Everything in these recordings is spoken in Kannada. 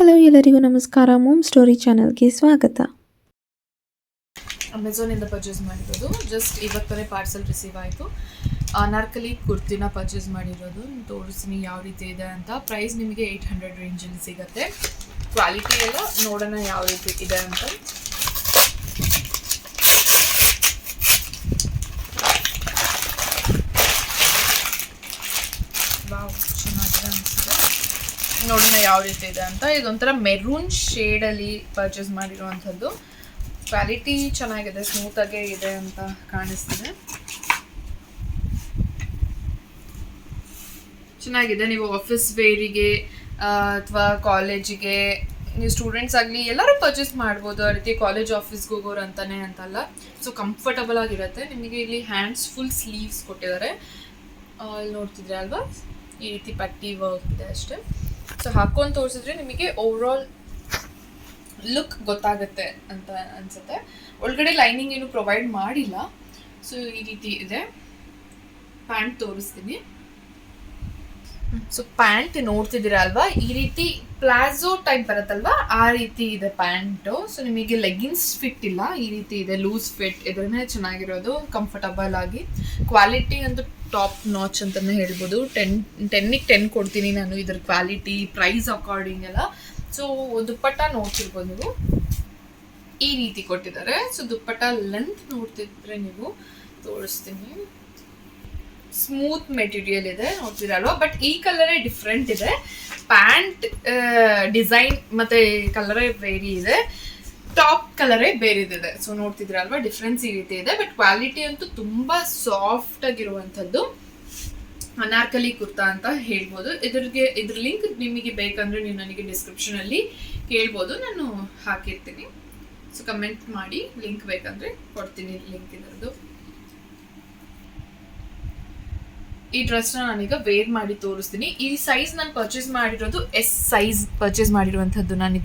ಹಲೋ ಎಲ್ಲರಿಗೂ ನಮಸ್ಕಾರ. ಮೂಮ್ ಸ್ಟೋರಿ ಚಾನಲ್ಗೆ ಸ್ವಾಗತ. ಅಮೆಝಾನಿಂದ ಪರ್ಚೇಸ್ ಮಾಡಿರೋದು. ಜಸ್ಟ್ ಇವತ್ತನೇ ಪಾರ್ಸಲ್ ರಿಸೀವ್ ಆಯಿತು. ಅನಾರ್ಕಲಿ ಕುರ್ತಿನ ಪರ್ಚೇಸ್ ಮಾಡಿರೋದು. ತೋರಿಸ್ತೀನಿ ಯಾವ ರೀತಿ ಇದೆ ಅಂತ. ಪ್ರೈಸ್ ನಿಮಗೆ 800 ರೇಂಜಲ್ಲಿ ಸಿಗುತ್ತೆ. ಕ್ವಾಲಿಟಿ ಎಲ್ಲ ನೋಡೋಣ ಯಾವ ರೀತಿ ಇದೆ ಅಂತ. ವಾವ್, ಚೆನ್ನಾಗಿದೆ ಅನಿಸಿದೆ. ನೋಡೋಣ ಯಾವ ರೀತಿ ಇದೆ ಅಂತ. ಇದೊಂಥರ ಮೆರೂನ್ ಶೇಡಲ್ಲಿ ಪರ್ಚೇಸ್ ಮಾಡಿರುವಂಥದ್ದು. ಕ್ವಾಲಿಟಿ ಚೆನ್ನಾಗಿದೆ, ಸ್ಮೂತಾಗೇ ಇದೆ ಅಂತ ಕಾಣಿಸ್ತಿದೆ. ಚೆನ್ನಾಗಿದೆ. ನೀವು ಆಫೀಸ್ ವೇರಿಗೆ ಅಥವಾ ಕಾಲೇಜಿಗೆ, ನೀವು ಸ್ಟೂಡೆಂಟ್ಸ್ ಆಗಲಿ ಎಲ್ಲರೂ ಪರ್ಚೇಸ್ ಮಾಡ್ಬೋದು. ಆ ರೀತಿ ಕಾಲೇಜ್ ಆಫೀಸ್ಗೆ ಹೋಗೋರು ಅಂತಾನೆ ಅಂತಲ್ಲ. ಸೊ ಕಂಫರ್ಟಬಲ್ ಆಗಿರುತ್ತೆ. ನಿಮಗೆ ಇಲ್ಲಿ ಹ್ಯಾಂಡ್ಸ್ ಫುಲ್ ಸ್ಲೀವ್ಸ್ ಕೊಟ್ಟಿದ್ದಾರೆ. ಇಲ್ಲಿ ನೋಡ್ತಿದ್ರೆ ಅಲ್ವಾ, ಈ ರೀತಿ ಪಟ್ಟಿ ವರ್ಕ್ ಇದೆ ಅಷ್ಟೇ. ಸೊ ಹಾಕೊಂಡು ತೋರಿಸಿದ್ರೆ ನಿಮಗೆ ಓವರಾಲ್ ಲುಕ್ ಗೊತ್ತಾಗುತ್ತೆ ಅಂತ ಅನ್ಸುತ್ತೆ. ಒಳಗಡೆ ಲೈನಿಂಗ್ ಏನು ಪ್ರೊವೈಡ್ ಮಾಡಿಲ್ಲ. ಸೊ ಈ ರೀತಿ ಇದೆ. ಪ್ಯಾಂಟ್ ತೋರಿಸ್ತೀನಿ. ಸೊ ಪ್ಯಾಂಟ್ ನೋಡ್ತಿದ್ದೀರಾ ಅಲ್ವಾ, ಈ ರೀತಿ ಪ್ಲಾಜೋ ಟೈಪ್ ಬರುತ್ತಲ್ವಾ, ಆ ರೀತಿ ಇದೆ ಪ್ಯಾಂಟು. ಸೊ ನಿಮಗೆ ಲೆಗ್ಗಿನ್ಸ್ ಫಿಟ್ ಇಲ್ಲ, ಈ ರೀತಿ ಇದೆ ಲೂಸ್ ಫಿಟ್. ಇದನ್ನೇ ಚೆನ್ನಾಗಿರೋದು, ಕಂಫರ್ಟಬಲ್ ಆಗಿ. ಕ್ವಾಲಿಟಿ ಅಂತೂ ಟಾಪ್ ನಾಚ್ ಅಂತಲೇ ಹೇಳ್ಬೋದು. 10ಗೆ 10 ಕೊಡ್ತೀನಿ ನಾನು ಇದ್ರ ಕ್ವಾಲಿಟಿ, ಪ್ರೈಸ್ ಅಕಾರ್ಡಿಂಗ್ ಎಲ್ಲ. ಸೊ ದುಪ್ಪಟ್ಟ ನೋಡ್ತಿರ್ಬೋದು ನೀವು, ಈ ರೀತಿ ಕೊಟ್ಟಿದ್ದಾರೆ. ಸೊ ದುಪ್ಪಟ್ಟ ಲೆಂತ್ ನೋಡ್ತಿದ್ರೆ ನೀವು, ತೋರಿಸ್ತೀನಿ. ಸ್ಮೂತ್ ಮೆಟೀರಿಯಲ್ ಇದೆ, ನೋಡ್ತಿರಲ್ವಾ. ಬಟ್ ಈ ಕಲರೇ ಡಿಫ್ರೆಂಟ್ ಇದೆ. ಪ್ಯಾಂಟ್ ಡಿಸೈನ್ ಮತ್ತೆ ಕಲರೇ ವೇರಿ ಇದೆ. ಟಾಪ್ ಕಲರೇ ಬೇರೆದಿದೆ. ಸೊ ನೋಡ್ತಿದ್ರಲ್ವಾ, ಡಿಫ್ರೆನ್ಸ್ ಈ ರೀತಿ ಇದೆ. ಬಟ್ ಕ್ವಾಲಿಟಿ ಅಂತೂ ತುಂಬಾ ಸಾಫ್ಟ್ ಆಗಿರುವಂಥದ್ದು. ಅನಾರ್ಕಲಿ ಕುರ್ತಾ ಅಂತ ಹೇಳ್ಬೋದು. ಇದ್ರ ಲಿಂಕ್ ನಿಮಗೆ ಬೇಕಂದ್ರೆ ನೀವು ನನಗೆ ಡಿಸ್ಕ್ರಿಪ್ಷನ್ ಅಲ್ಲಿ ಕೇಳ್ಬೋದು, ನಾನು ಹಾಕಿರ್ತೀನಿ. ಸೊ ಕಮೆಂಟ್ ಮಾಡಿ, ಲಿಂಕ್ ಬೇಕಂದ್ರೆ ಕೊಡ್ತೀನಿ ಲಿಂಕ್ ಇದರದ್ದು. ಈ ಡ್ರೆಸ್ನ ನಾನೀಗ ವೇರ್ ಮಾಡಿ ತೋರಿಸ್ತೀನಿ. ಈ ಸೈಜ್ ನಾನು ಪರ್ಚೇಸ್ ಮಾಡಿರೋದು ಎಸ್ ಸೈಜ್ ಪರ್ಚೇಸ್ ಮಾಡಿರುವಂಥದ್ದು. ನಾನು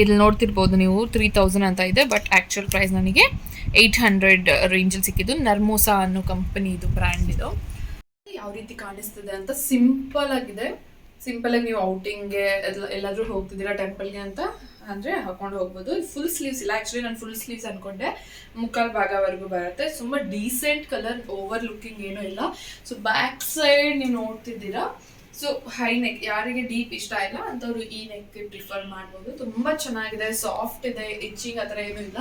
ಇಲ್ಲಿ ನೋಡ್ತಿರ್ಬೋದು ನೀವು, 3000 ಅಂತ ಇದೆ. ಬಟ್ ಆ್ಯಕ್ಚುಯಲ್ ಪ್ರೈಸ್ ನನಗೆ 800 ರೇಂಜಲ್ಲಿ ಸಿಕ್ಕಿದ್ದು. ನರ್ಮೋಸಾ ಅನ್ನೋ ಕಂಪನಿ ಇದು, ಬ್ರ್ಯಾಂಡ್ ಇದು. ಯಾವ ರೀತಿ ಕಾಣಿಸ್ತದೆ ಅಂತ ಸಿಂಪಲ್ ಆಗಿದೆ. ಸಿಂಪಲ್ ಆಗಿ ನೀವು ಔಟಿಂಗ್ಗೆ ಎಲ್ಲಾದ್ರೂ ಹೋಗ್ತಿದ್ದೀರಾ ಟೆಂಪಲ್ಗೆ ಅಂತ ಅಂದ್ರೆ ಹಾಕೊಂಡು ಹೋಗ್ಬೋದು. ಫುಲ್ ಸ್ಲೀವ್ಸ್ ಇಲ್ಲ. ಆಕ್ಚುಲಿ ನಾನು ಫುಲ್ ಸ್ಲೀವ್ಸ್ ಅನ್ಕೊಂಡೆ, ಮುಕ್ಕಾಲ್ ಭಾಗವರೆಗೂ ಬರುತ್ತೆ. ತುಂಬಾ ಡೀಸೆಂಟ್ ಕಲರ್, ಓವರ್ ಲುಕಿಂಗ್ ಏನೂ ಇಲ್ಲ. ಸೊ ಬ್ಯಾಕ್ ಸೈಡ್ ನೀವು ನೋಡ್ತಿದ್ದೀರಾ. ಸೊ ಹೈ ನೆಕ್, ಯಾರಿಗೆ ಡೀಪ್ ಇಷ್ಟ ಇಲ್ಲ ಅಂತವ್ರು ಈ ನೆಕ್ ಪ್ರಿಫರ್ ಮಾಡ್ಬೋದು. ತುಂಬಾ ಚೆನ್ನಾಗಿದೆ, ಸಾಫ್ಟ್ ಇದೆ, ಇಚ್ಚಿಂಗ್ ಆ ಥರ ಏನೂ ಇಲ್ಲ.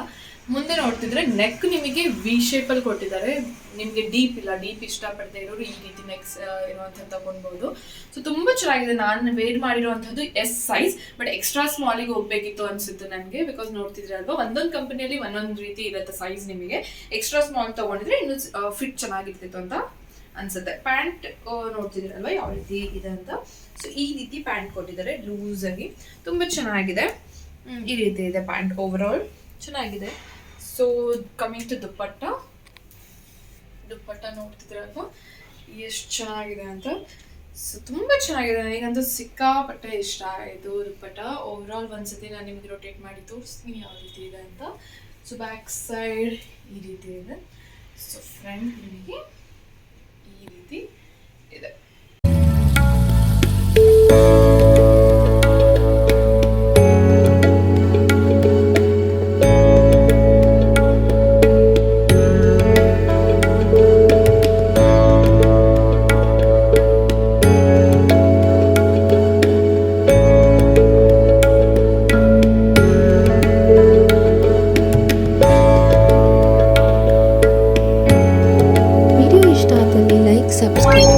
ಮುಂದೆ ನೋಡ್ತಿದ್ರೆ ನೆಕ್ ನಿಮಗೆ ವಿ ಶೇಪಲ್ಲಿ ಕೊಟ್ಟಿದ್ದಾರೆ. ನಿಮಗೆ ಡೀಪ್ ಇಲ್ಲ, ಡೀಪ್ ಇಷ್ಟಪಡದೆ ಇರೋರು ಈ ರೀತಿ ನೆಕ್ಸ್ ಇರುವಂಥದ್ದು ತಗೊಳ್ಬೋದು. ಸೊ ತುಂಬಾ ಚೆನ್ನಾಗಿದೆ. ನಾನು ವೇರ್ ಮಾಡಿರುವಂಥದ್ದು ಎಸ್ ಸೈಜ್, ಬಟ್ ಎಕ್ಸ್ಟ್ರಾ ಸ್ಮಾಲಿಗೆ ಹೋಗ್ಬೇಕಿತ್ತು ಅನ್ಸುತ್ತೆ ನನಗೆ. ಬಿಕಾಸ್ ನೋಡ್ತಿದ್ರೆ ಅಲ್ವಾ, ಒಂದೊಂದು ಕಂಪನಿಯಲ್ಲಿ ಒಂದೊಂದು ರೀತಿ ಇರುತ್ತೆ ಸೈಜ್. ನಿಮಗೆ ಎಕ್ಸ್ಟ್ರಾ ಸ್ಮಾಲ್ ತಗೊಂಡಿದ್ರೆ ಇನ್ನು ಫಿಟ್ ಚೆನ್ನಾಗಿರ್ತಿತ್ತು ಅಂತ ಅನ್ಸುತ್ತೆ. ಪ್ಯಾಂಟ್ ನೋಡ್ತಿದ್ರಲ್ವಾ ಯಾವ ರೀತಿ ಇದೆ ಅಂತ. ಸೊ ಈ ರೀತಿ ಪ್ಯಾಂಟ್ ಕೊಟ್ಟಿದ್ದಾರೆ ಲೂಸ್ ಆಗಿ, ತುಂಬಾ ಚೆನ್ನಾಗಿದೆ. ಈ ರೀತಿ ಇದೆ ಪ್ಯಾಂಟ್, ಓವರ್ ಚೆನ್ನಾಗಿದೆ. ಸೊ ಕಮಿಂಗ್ ಟು ದುಪ್ಪಟ್ಟ ನೋಡ್ತಿದ್ರಲ್ವಾ ಎಷ್ಟು ಚೆನ್ನಾಗಿದೆ ಅಂತ. ಸೊ ತುಂಬಾ ಚೆನ್ನಾಗಿದೆ, ನನಗಂತೂ ಸಿಕ್ಕಾಪಟ್ಟೆ ಇಷ್ಟ ಆಯಿತು ದುಪ್ಪಟ್ಟ. ಓವರ್ ಒಂದ್ಸತಿ ನಾನು ನಿಮಗೆ ರೊಟೇಟ್ ಮಾಡಿ ತೋರಿಸ್ತೀನಿ ಯಾವ ರೀತಿ ಇದೆ ಅಂತ. ಸೊ ಬ್ಯಾಕ್ ಸೈಡ್ ಈ ರೀತಿ ಇದೆ. ಸೊ ಫ್ರಂಟ್ ನಿಮಗೆ ಈ ರೀತಿ ಇದೆ. ವಿಡಿಯೋ ಇಷ್ಟ ಆದಲ್ಲಿ ಲೈಕ್, ಸಬ್ಸ್ಕ್ರೈಬ್